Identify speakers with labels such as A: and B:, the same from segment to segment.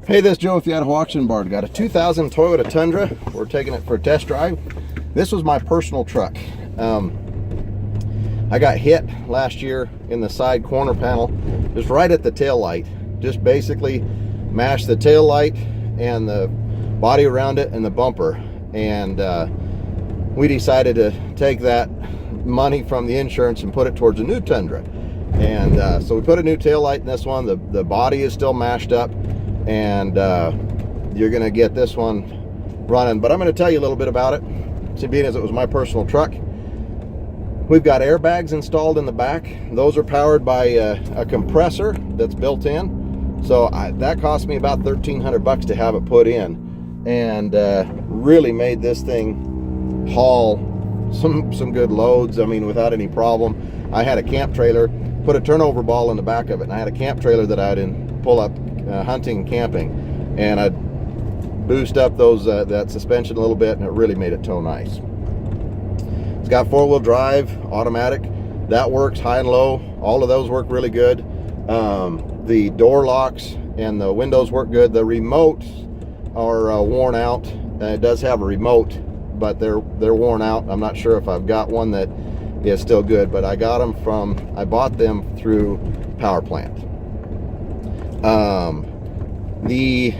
A: Hey, this is Joe with the Idaho Auction Barn. Got a 2000 Toyota Tundra. We're taking it for a test drive. This was my personal truck. I got hit last year in the side corner panel, just right at the tail light. Just basically mashed the tail light and the body around it and the bumper. And we decided to take that money from the insurance and put it towards a new Tundra. And so we put a new tail light in this one. The body is still mashed up, and you're gonna get this one running. But I'm gonna tell you a little bit about it, being as it was my personal truck. We've got airbags installed in the back. Those are powered by a compressor that's built in. So that cost me about $1,300 to have it put in, and really made this thing haul some good loads. I mean, without any problem. I had a camp trailer, put a turnover ball in the back of it, and I had a camp trailer that I'd pull up hunting and camping, and I'd boost up those that suspension a little bit, and it really made it tow nice. It's got four-wheel drive, automatic. That works high and low. All of those work really good. The door locks and the windows work good. The remotes are worn out. It does have a remote, but they're worn out. I'm not sure if I've got one that is still good, but I bought them through Power Plant. The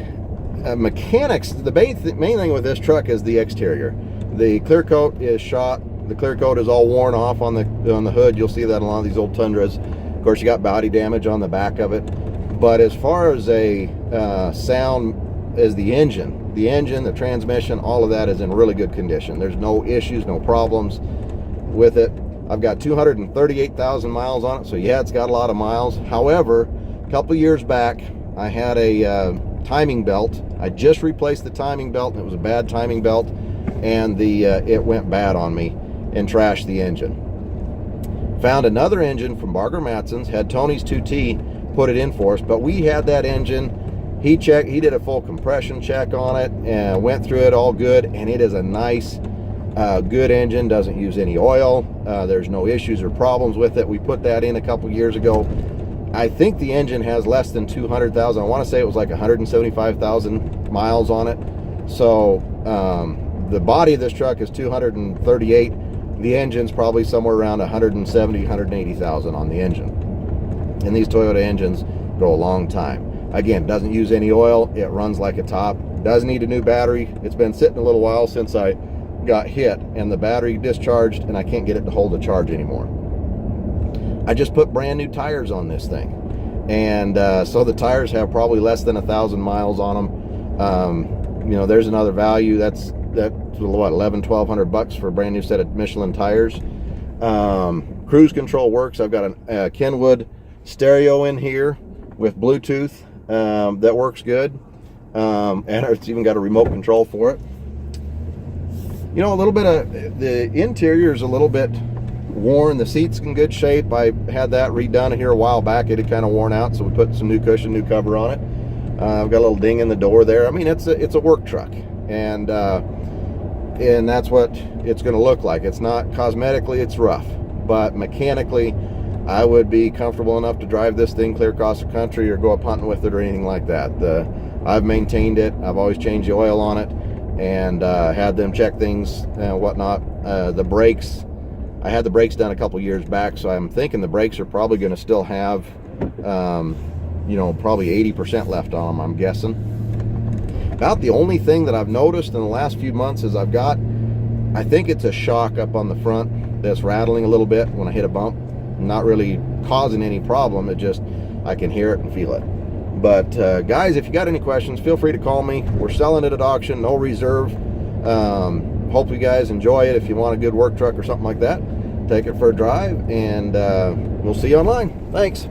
A: mechanics, the main thing with this truck is the exterior. The clear coat is shot. The clear coat is all worn off on the hood. You'll see that on a lot of these old Tundras. Of course, you got body damage on the back of it. But as far as a sound as the engine, the transmission, all of that is in really good condition. There's no issues, no problems with it. I've got 238,000 miles on it, so yeah, it's got a lot of miles. However, a couple years back, I had a timing belt. I just replaced the timing belt, and it was a bad timing belt, and it went bad on me and trashed the engine. Found another engine from Barger Matson's, had Tony's 2T put it in for us, but we had that engine. He did a full compression check on it and went through it all good, and it is a nice, good engine. Doesn't use any oil. There's no issues or problems with it. We put that in a couple years ago. I think the engine has less than 200,000. I want to say it was like 175,000 miles on it. So the body of this truck is 238. The engine's probably somewhere around 170, 180,000 on the engine. And these Toyota engines go a long time. Again, doesn't use any oil. It runs like a top. Does need a new battery. It's been sitting a little while since I got hit, and the battery discharged, and I can't get it to hold a charge anymore. I just put brand new tires on this thing, and so the tires have probably less than 1,000 miles on them. You know, there's another value. That's what, $1,100-1,200 for a brand new set of Michelin tires. Cruise control works. I've got a Kenwood stereo in here with Bluetooth that works good, and it's even got a remote control for it. You know, a little bit of the interior is a little bit worn. The seat's in good shape. I had that redone here a while back. It had kind of worn out, so we put some new cushion, new cover on it. I've got a little ding in the door there. I mean, it's a work truck, and that's what it's going to look like. It's not cosmetically, it's rough, but mechanically, I would be comfortable enough to drive this thing clear across the country or go up hunting with it or anything like that. I've maintained it. I've always changed the oil on it, and had them check things and whatnot. The brakes, I had the brakes done a couple years back, so I'm thinking the brakes are probably going to still have, you know, probably 80% left on them, I'm guessing. About the only thing that I've noticed in the last few months is I think it's a shock up on the front that's rattling a little bit when I hit a bump. Not really causing any problem. It just, I can hear it and feel it. But guys, if you got any questions, feel free to call me. We're selling it at auction, no reserve. Hope you guys enjoy it. If you want a good work truck or something like that, take it for a drive, and we'll see you online. Thanks.